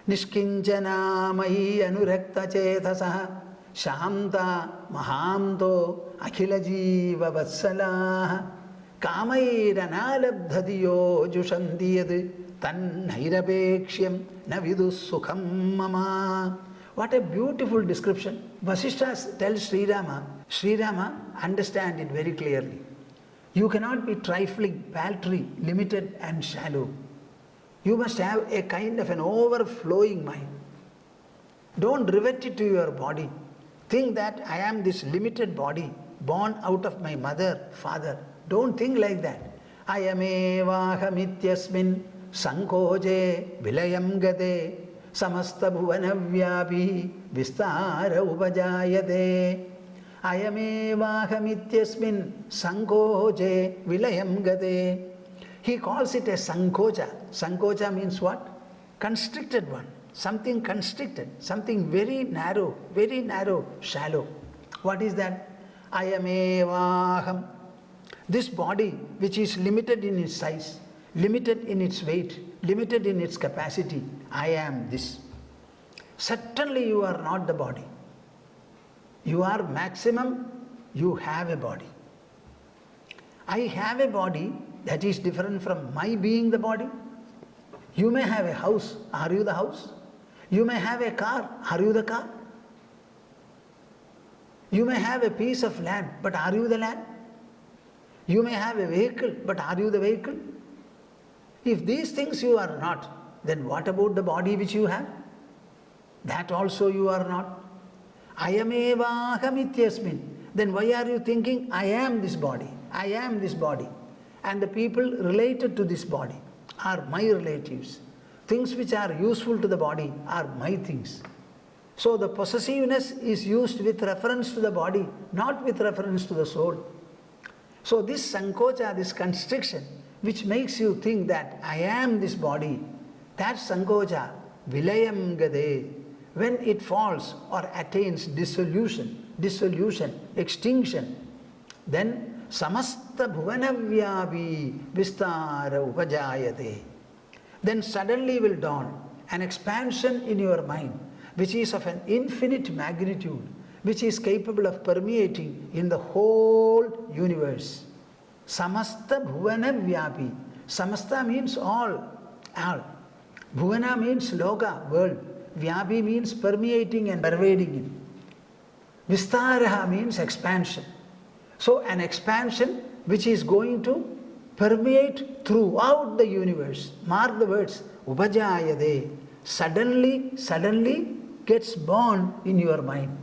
Nishkinchana mayi anurakta chetasah Shamta mahamto akhila jiva vatsalah Kamayiranalabdhadiyo jushantiyad Tannairapeksham navidus sukham mama. What a beautiful description. Vasishtha tells Sri Rama, understand it very clearly. You cannot be trifling, paltry, limited and shallow. You must have a kind of an overflowing mind. Don't rivet it to your body. Think that I am this limited body, born out of my mother, father. Don't think like that. Ayamevahamityasmin sankoje vilayam gade samasta bhuvanavyapi vistara upajayate. Ayamevahamityasmin sankoje vilayam gade. He calls it a sankocha. Sankocha means what? Constricted one. Something constricted, something very narrow, shallow. What is that? Ayamevaham. This body which is limited in its size, limited in its weight, limited in its capacity, I am this. Certainly you are not the body. You are maximum, you have a body. I have a body that is different from my being the body. You may have a house, are you the house? You may have a car, are you the car? You may have a piece of land, but are you the land? You may have a vehicle, but are you the vehicle? If these things you are not, then what about the body which you have? That also you are not. Ayamevahamityasmin. Then why are you thinking, I am this body, I am this body? And the people related to this body are my relatives. Things which are useful to the body are my things. So the possessiveness is used with reference to the body, not with reference to the soul. So this sankocha, this constriction, which makes you think that I am this body, that sankocha, vilayam gade, when it falls or attains dissolution, extinction, then samasta bhuvanavyapi vistara upajayate. Then suddenly will dawn an expansion in your mind, which is of an infinite magnitude, which is capable of permeating in the whole universe. Samasta bhuvana vyapi. Samasta means all. Bhuvana means loka, world. Vyapi means permeating and pervading it. Vistaraha means expansion. So an expansion which is going to permeate throughout the universe. Mark the words. Upajayade. Suddenly gets born in your mind.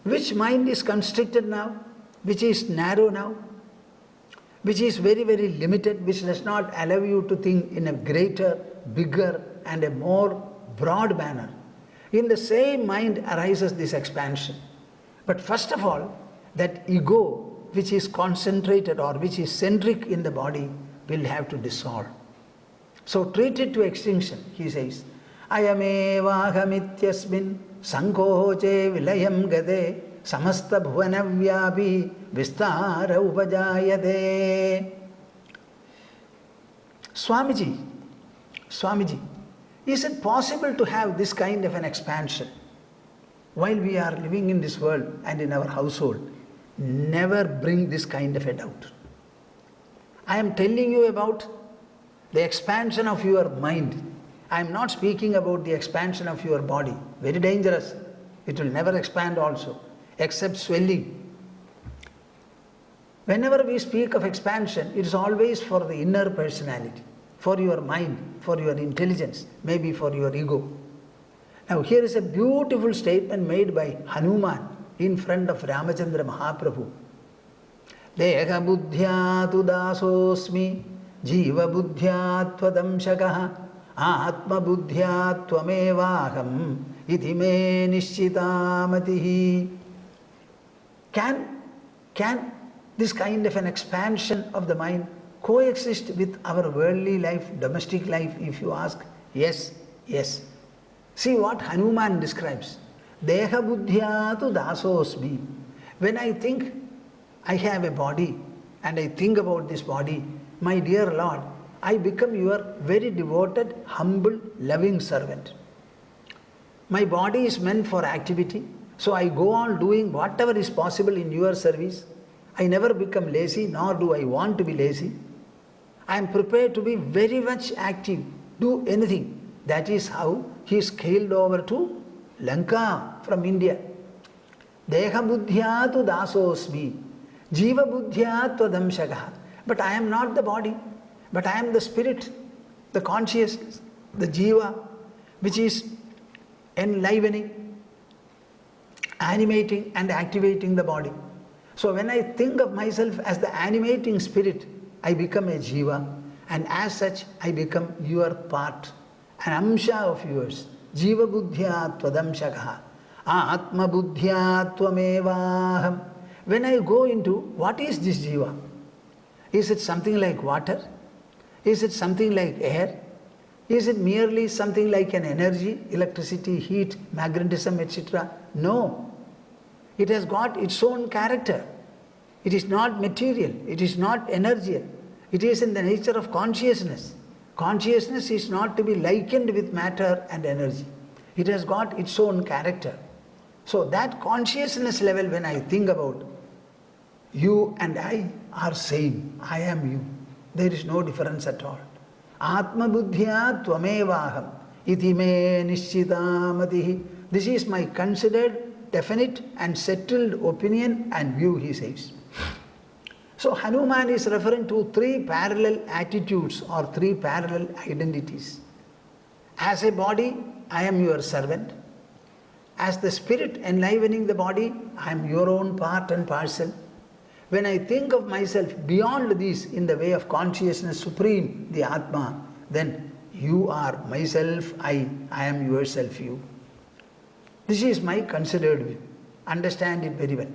Which mind is constricted now? Which is narrow now? Which is very limited, which does not allow you to think in a greater, bigger and a more broad manner. In the same mind arises this expansion. But first of all, that ego which is concentrated or which is centric in the body will have to dissolve. So treat it to extinction, he says. Ayamevahamityasmin sankoche vilayam gade samasta bhuvanavyapi vistara upajayate. Swamiji, is it possible to have this kind of an expansion while we are living in this world and in our household? Never bring this kind of a doubt. I am telling you about the expansion of your mind. I am not speaking about the expansion of your body. Very dangerous. It will never expand also, except swelling. Whenever we speak of expansion, it is always for the inner personality, for your mind, for your intelligence, maybe for your ego. Now here is a beautiful statement made by Hanuman in front of Ramachandra Mahaprabhu. Deha buddhya tu dasosmi jiva buddhya tvadamshakaha atma buddhya tvamevaham iti me nishchitamatihi. Can this kind of an expansion of the mind coexist with our worldly life, domestic life, if you ask? Yes. See what Hanuman describes. Deha buddhya tu dasosmi. When I think I have a body and I think about this body, my dear Lord, I become your very devoted, humble, loving servant. My body is meant for activity, so I go on doing whatever is possible in your service. I never become lazy, nor do I want to be lazy. I am prepared to be very much active, do anything. That is how he scaled over to Lanka from India. Deha buddhya tu dasosmi, jiva buddhya tvadamshakaha. But I am not the body, but I am the spirit, the consciousness, the jiva, which is enlivening, animating and activating the body. So when I think of myself as the animating spirit, I become a jiva, and as such I become your part, an amsha of yours. Jiva buddhya tvadamshakaha, atma buddhya tvamevaham. When I go into what is this jiva? Is it something like water? Is it something like air? Is it merely something like an energy, electricity, heat, magnetism, etc.? No. It has got its own character. It is not material. It is not energy. It is in the nature of consciousness. Consciousness is not to be likened with matter and energy. It has got its own character. So that consciousness level, when I think about you and I are same. I am you. There is no difference at all. Atma buddhya tvamevaham iti me nishchitamatihi. This is my considered, definite and settled opinion and view, he says. So Hanuman is referring to three parallel attitudes or three parallel identities. As a body, I am your servant. As the spirit enlivening the body, I am your own part and parcel. When I think of myself beyond this in the way of consciousness supreme, the Atma, then you are myself, I am yourself, you. This is my considered view. Understand it very well.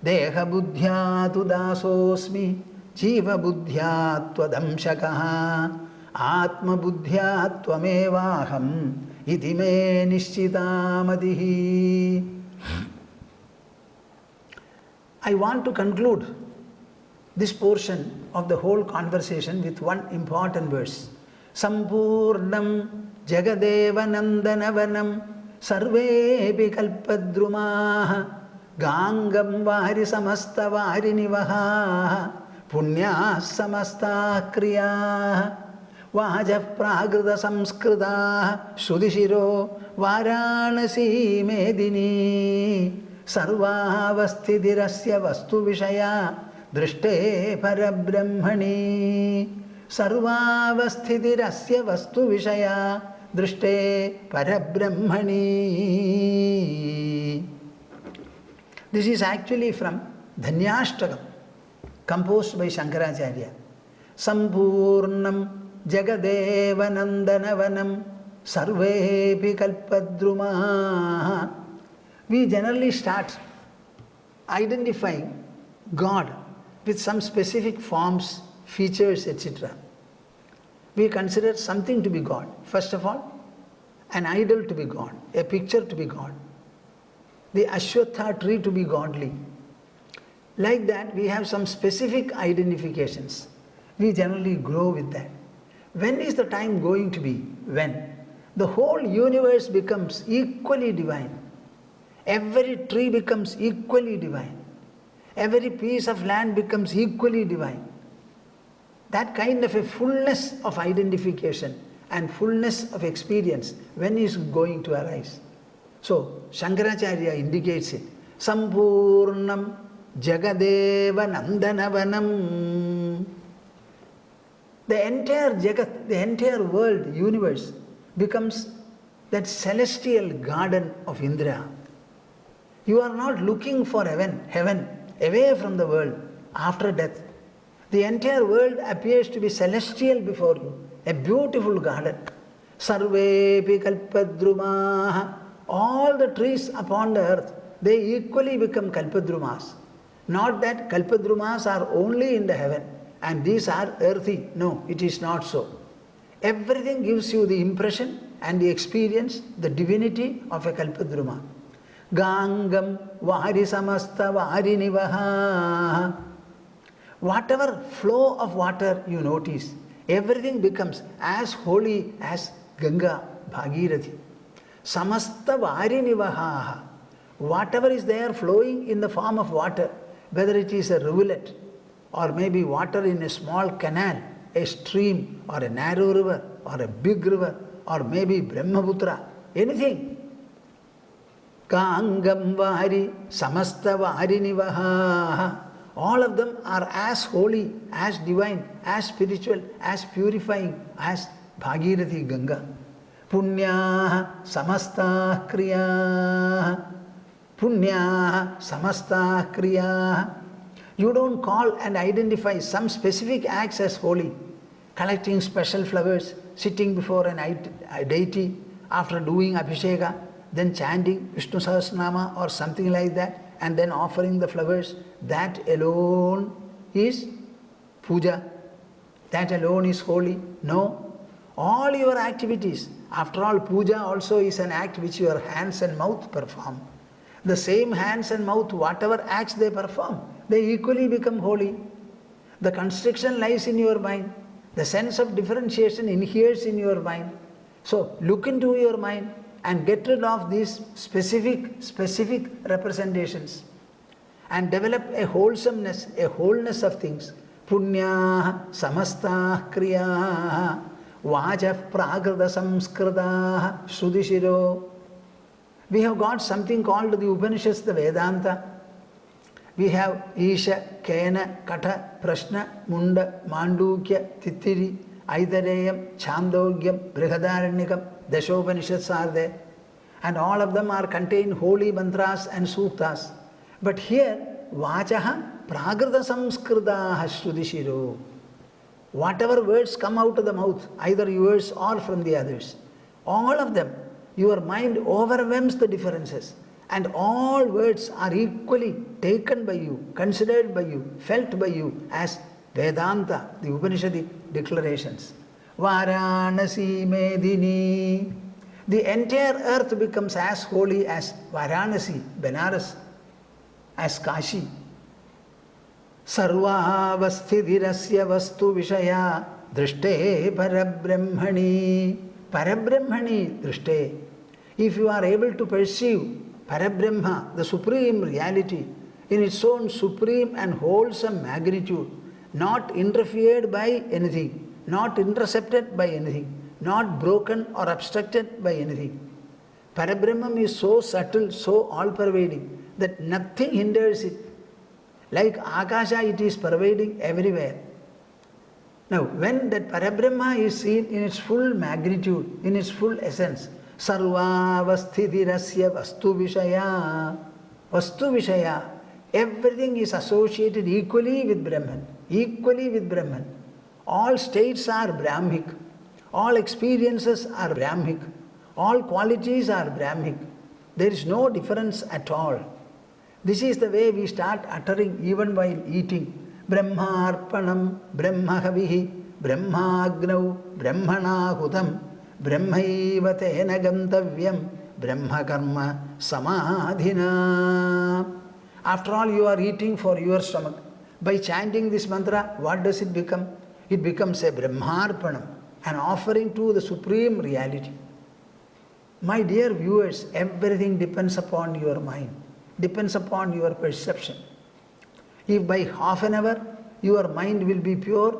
Deha buddhya tu dasosmi, jiva buddhya tvadamshakaha, atma buddhya tvamevaham, iti me nishchitamatihi. I want to conclude this portion of the whole conversation with one important verse. Sampurnam jagadeva nandanavanam sarvepi kalpadrumaha gangam vari samasta vari nivaha punya samasta kriya vaja pragrita samskrita sudishiro varanasi medini sarvavasthitirasya vastu vishaya drishte parabrahmani. Sarvavasthitirasya vastu vishaya drishte parabrahmani. This is actually from Dhanyashtakam, composed by Shankaracharya. Sampurnam jagadeva nandanavanam sarvepi kalpadrumaha. We generally start identifying God with some specific forms, features, etc. We consider something to be God. First of all, an idol to be God, a picture to be God, the Ashwatha tree to be godly. Like that, we have some specific identifications. We generally grow with that. When is the time going to be? When the whole universe becomes equally divine. Every tree becomes equally divine. Every piece of land becomes equally divine. That kind of a fullness of identification and fullness of experience, when is going to arise? So, Shankaracharya indicates it. Sampurnam jagadeva nandanavanam. The entire jagat, the entire world, universe becomes that celestial garden of Indra. You are not looking for heaven away from the world after death. The entire world appears to be celestial before you, a beautiful garden. Sarvepi kalpadrumaha. All the trees upon the earth, they equally become kalpadrumas. Not that kalpadrumas are only in the heaven and these are earthy. No, it is not so. Everything gives you the impression and the experience, the divinity of a kalpadruma. Gangam vari samasta vari nivaha. Whatever flow of water you notice, everything becomes as holy as Ganga, Bhagirathi. samasta varinivaha. Whatever is there flowing in the form of water, whether it is a rivulet or maybe water in a small canal, a stream or a narrow river or a big river or maybe Brahmaputra, anything. Kangam vari samasta varinivaha. All of them are as holy, as divine, as spiritual, as purifying as Bhagirathi Ganga. Punya samasta kriya. Punya samasta kriya. You don't call and identify some specific acts as holy. Collecting special flowers, sitting before a deity after doing abhisheka, then chanting Vishnu Sahasranama or something like that, and then offering the flowers. That alone is puja. That alone is holy. No. All your activities, after all, puja also is an act which your hands and mouth perform. The same hands and mouth, whatever acts they perform, they equally become holy. The constriction lies in your mind. The sense of differentiation inheres in your mind. So look into your mind and get rid of these specific representations and develop a wholesomeness, a wholeness of things. Punya samasta kriya vajah prakrita samskrita sudishiro. We have got something called the Upanishads, the Vedanta. We have Isha, Kena, Kata, Prashna, Munda, Mandukya, Titiri, Aitareyam, Chandogya, Brihadaranyakam, Dashopanishads are there. And all of them are contained holy mantras and suktas. But here, Vachaha Prakrita Samskritaha Shrudishiro. Whatever words come out of the mouth, either yours or from the others, all of them, your mind overwhelms the differences. And all words are equally taken by you, considered by you, felt by you as Vedanta, the Upanishadic declarations. Varanasi Medini. The entire earth becomes as holy as Varanasi, Benares, as Kashi. Sarva vasthidhirasya vastu vishaya drishte parabrahmani. Parabrahmani drishte. If you are able to perceive Parabrahma, the supreme reality, in its own supreme and wholesome magnitude, not interfered by anything, not intercepted by anything, not broken or obstructed by anything. Parabrahman is so subtle, so all-pervading, that nothing hinders it. Like Akasha, it is pervading everywhere. Now, when that Parabrahma is seen in its full magnitude, in its full essence, Sarva vasthidhirasya vastu vishaya. Vastu vishaya. Everything is associated equally with Brahman. Equally with Brahman. All states are Brahmic. All experiences are Brahmic. All qualities are Brahmic. There is no difference at all. This is the way we start uttering even while eating. Brahmarpanam, Brahmahavihi, Brahmagnau, Brahmanahutam, Brahmaiva tena gantavyam, Brahmakarma samadhina. After all, you are eating for your stomach. By chanting this mantra, what does it become? It becomes a Brahmarpanam, an offering to the Supreme Reality. My dear viewers, everything depends upon your mind, depends upon your perception. If by half an hour your mind will be pure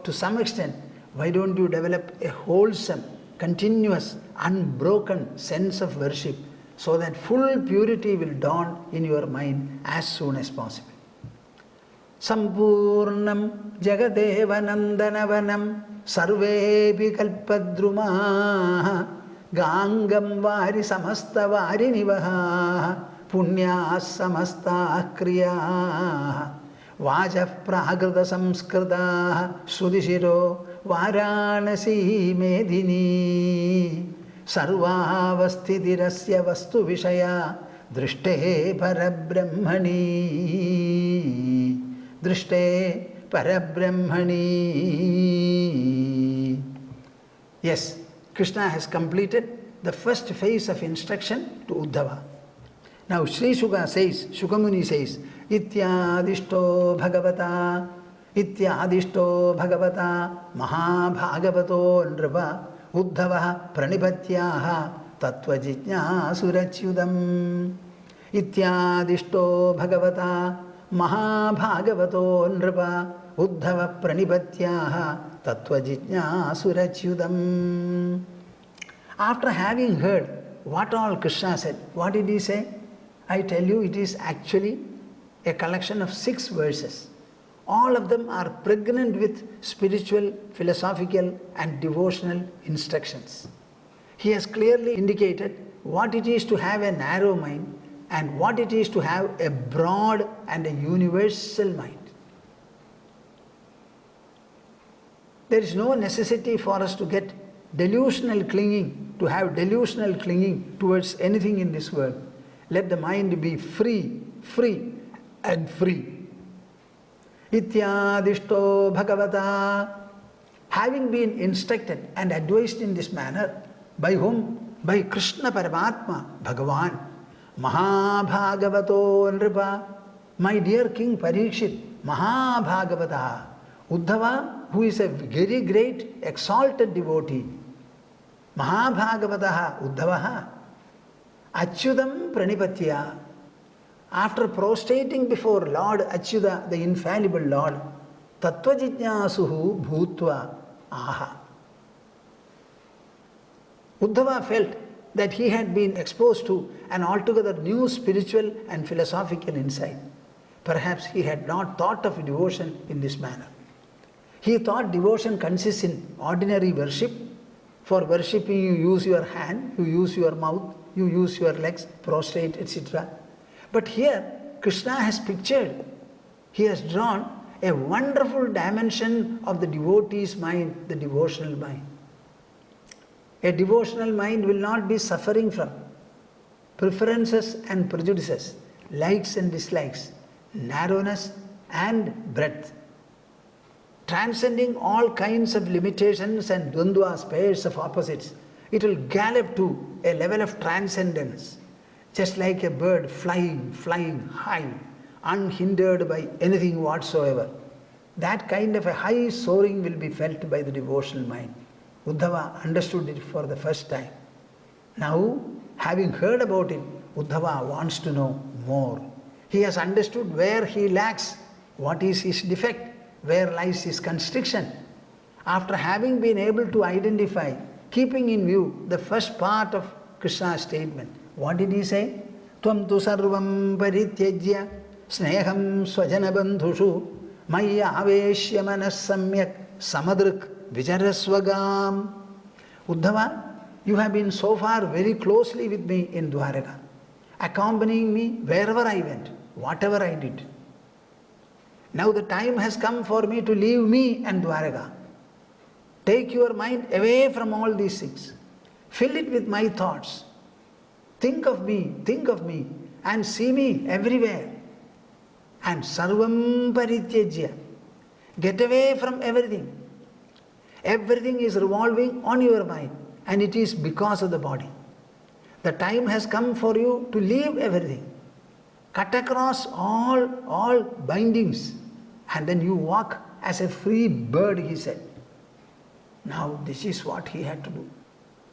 to some extent, why don't you develop a wholesome, continuous, unbroken sense of worship so that full purity will dawn in your mind as soon as possible. Sampurnam Jagadeva Nandanavanam Sarvepi Kalpadrumaha Gangam Vari Samasta Vari Nivaha Punya Samasta Kriya Vajah Prakrita Samskrita Sudishiro Varanasi Medini Sarva Vasthidhirasya Vastu Vishaya Drishte Parabrahmani Drishte Parabrahmani. Yes, Krishna has completed the first phase of instruction to Uddhava. Now Sri Shuka says, Shukamuni says, Ityadishto Bhagavata Mahabhagavato Nrva Uddhava Pranipatyaha tattvajijñāsurachyudam ityādishto bhagavata mahabhagavato nripa uddhava pranipatyaha tattvajijñāsurachyudam. After having heard what all Krishna said, what did he say? I tell you, it is actually a collection of 6 verses. All of them are pregnant with spiritual, philosophical and devotional instructions. He has clearly indicated what it is to have a narrow mind and what it is to have a broad and a universal mind. There is no necessity for us to get delusional clinging, to have delusional clinging towards anything in this world. Let the mind be free, free and free. Ityādishto bhagavata. Having been instructed and advised in this manner, by whom? By Krishna Paramatma, Bhagavan. Mahabhagavato nripa. My dear King Parikshit, Mahabhagavata. Uddhava, who is a very great, exalted devotee. Mahabhagavataha Uddhavaha. Achyudam pranipatya. After prostrating before Lord Achyuta, the infallible Lord, tattvajijñāsuhu bhūtva aha. Uddhava felt that he had been exposed to an altogether new spiritual and philosophical insight. Perhaps he had not thought of devotion in this manner. He thought devotion consists in ordinary worship. For worshipping you use your hand, you use your mouth, you use your legs, prostrate, etc. But here, Krishna has pictured, he has drawn a wonderful dimension of the devotee's mind, the devotional mind. A devotional mind will not be suffering from preferences and prejudices, likes and dislikes, narrowness and breadth. Transcending all kinds of limitations and dvandvas, pairs of opposites, it will gallop to a level of transcendence. Just like a bird flying high, unhindered by anything whatsoever. That kind of a high soaring will be felt by the devotional mind. Uddhava understood it for the first time. Now, having heard about it, Uddhava wants to know more. He has understood where he lacks, what is his defect, where lies his constriction. After having been able to identify, keeping in view the first part of Krishna's statement, what did he say? Tvam tu sarvam parityajya sneham swajana bandhushu maya aveshya manas samyak samadrik vijarasvagam. Uddhava, you have been so far very closely with me in Dwaraka, accompanying me wherever I went, whatever I did. Now the time has come for me to leave me and Dwaraka. Take your mind away from all these things. Fill it with my thoughts. Think of me, and see me everywhere. And sarvam parityajya. Get away from everything. Everything is revolving on your mind, and it is because of the body. The time has come for you to leave everything. Cut across all bindings, and then you walk as a free bird, he said. Now this is what he had to do.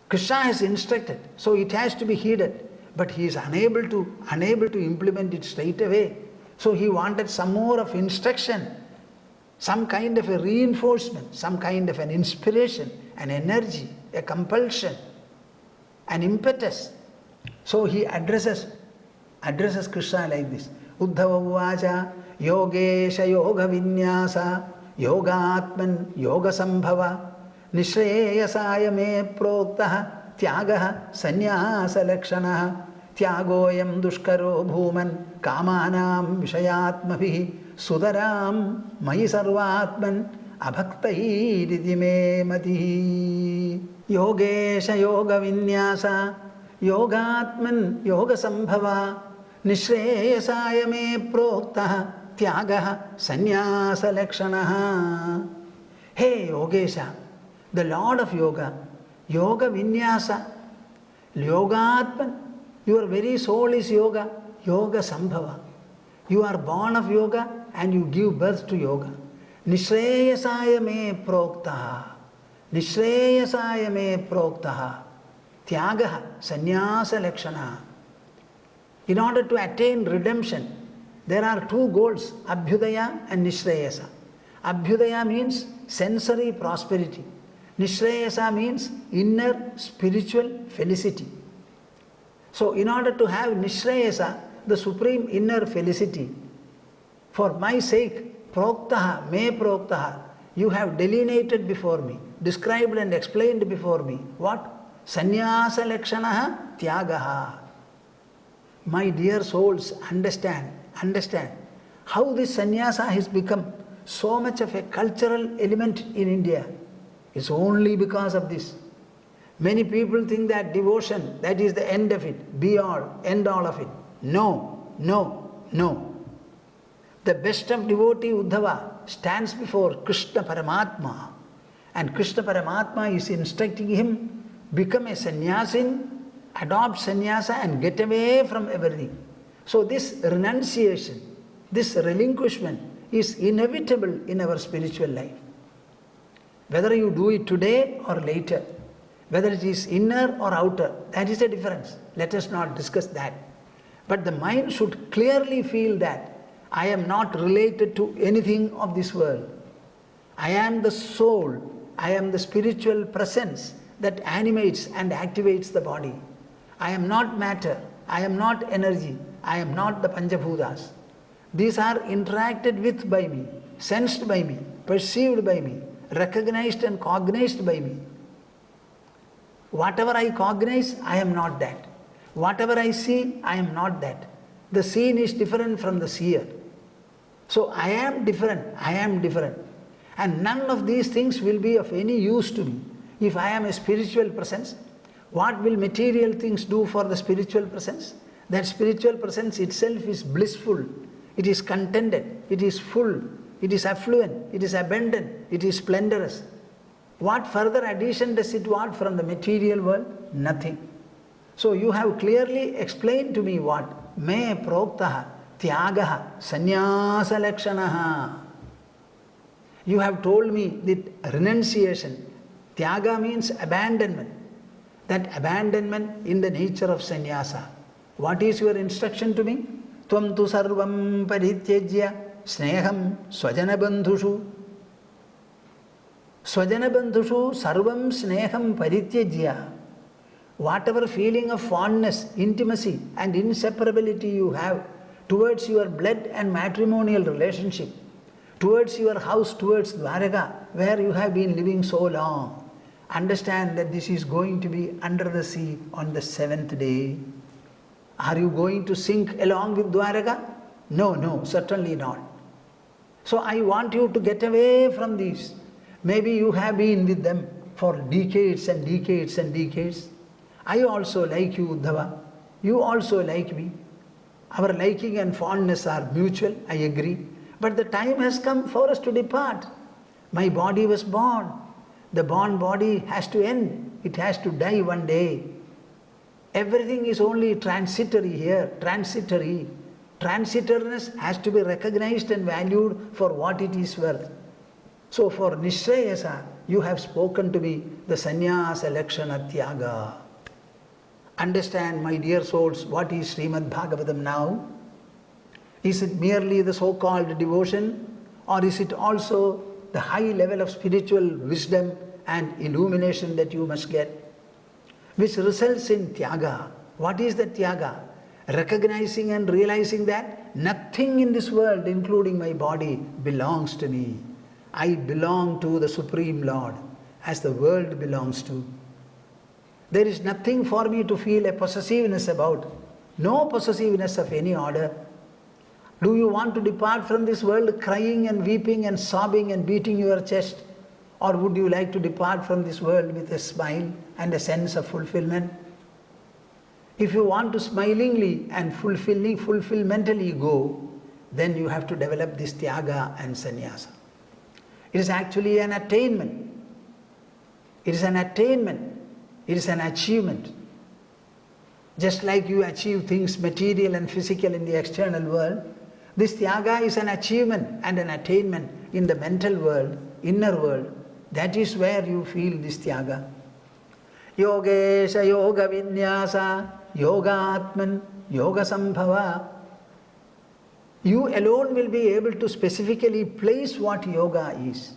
Krishna has instructed, so it has to be heeded, but he is unable to implement it straight away. So he wanted some more of instruction, some kind of a reinforcement, some kind of an inspiration, an energy, a compulsion, an impetus. So he addresses Krishna like this. Uddhava uvacha yogesha yoga vinyasa yogatman yoga sambhava nishreyasaya me proktaha tyagaha sanyasa lakshanaha tyagoyam dushkaro bhuman kamanam vishayatmabhi sudaram mayi sarvatman abhaktairiti me matihi. Yogesha yoga vinyasa yogatman yoga sambhava nishreyasaya me proktaha tyagaha sanyasa lakshanaha. Hey Yogesha, the Lord of Yoga, Yoga Vinyasa, Yogatman, your very soul is Yoga, Yoga Sambhava. You are born of Yoga and you give birth to Yoga. Nishreyasaya me proktaha, Nishreyasaya me proktaha, Tyagaha, sannyasa lakshana. In order to attain redemption, there are two goals, Abhyudaya and Nishreyasa. Abhyudaya means sensory prosperity. Nishreyasa means inner spiritual felicity. So in order to have Nishreyasa, the supreme inner felicity, for my sake, proktaha, me proktaha, you have delineated before me, described and explained before me. What? Sannyasa lakshanaha tyagaha. My dear souls, understand how this sannyasa has become so much of a cultural element in India. It's only because of this. Many people think that devotion, that is the end of it, be all, end all of it. No, no, no. The best of devotee Uddhava stands before Krishna Paramatma, and Krishna Paramatma is instructing him, become a sannyasin, adopt sannyasa and get away from everything. So this renunciation, this relinquishment is inevitable in our spiritual life. Whether you do it today or later, whether it is inner or outer, that is the difference. Let us not discuss that. But the mind should clearly feel that I am not related to anything of this world. I am the soul, I am the spiritual presence that animates and activates the body. I am not matter, I am not energy, I am not the Panchabhutas. These are interacted with by me, sensed by me, perceived by me, recognized and cognized by me. Whatever I cognize, I am not that. Whatever I see, I am not that. The seen is different from the seer. So I am different, And none of these things will be of any use to me. If I am a spiritual presence, what will material things do for the spiritual presence? That spiritual presence itself is blissful, it is contented, it is full, it is affluent, it is abundant, it is splendorous. What further addition does it want from the material world? Nothing. So you have clearly explained to me what? Me proktaha tyagaha sannyasa lakshanaha. You have told me that renunciation, tyaga means abandonment. That abandonment in the nature of sannyasa. What is your instruction to me? Tvam tu sarvam parityajya sneham swajanabandhushu. Swajanabandhushu sarvam sneham parityajya. Whatever feeling of fondness, intimacy and inseparability you have towards your blood and matrimonial relationship, towards your house, towards Dwaraka, where you have been living so long, understand that this is going to be under the sea on the 7th day. Are you going to sink along with Dwaraka? No, certainly not. So I want you to get away from these. Maybe you have been with them for decades and decades and decades. I also like you, Uddhava. You also like me. Our liking and fondness are mutual, I agree. But the time has come for us to depart. My body was born. The born body has to end. It has to die one day. Everything is only transitory here, transitory. Transitoriness has to be recognized and valued for what it is worth. So for Nishreyasa, you have spoken to me the sannyasa lakshana tyaga. Understand, my dear souls, what is Srimad Bhagavatam now? Is it merely the so-called devotion, or is it also the high level of spiritual wisdom and illumination that you must get, which results in tyaga? What is the tyaga? Recognizing and realizing that nothing in this world, including my body, belongs to me. I belong to the Supreme Lord, as the world belongs to. There is nothing for me to feel a possessiveness about, no possessiveness of any order. Do you want to depart from this world crying and weeping and sobbing and beating your chest? Or would you like to depart from this world with a smile and a sense of fulfillment? If you want to smilingly and fulfillmentally go, then you have to develop this tyaga and sannyasa. It is actually an attainment. It is an attainment. It is an achievement. Just like you achieve things material and physical in the external world, this tyaga is an achievement and an attainment in the mental world, inner world. That is where you feel this tyaga. Yogesha Yoga Vinyasa, Yogatman, Yoga Sambhava. You alone will be able to specifically place what yoga is.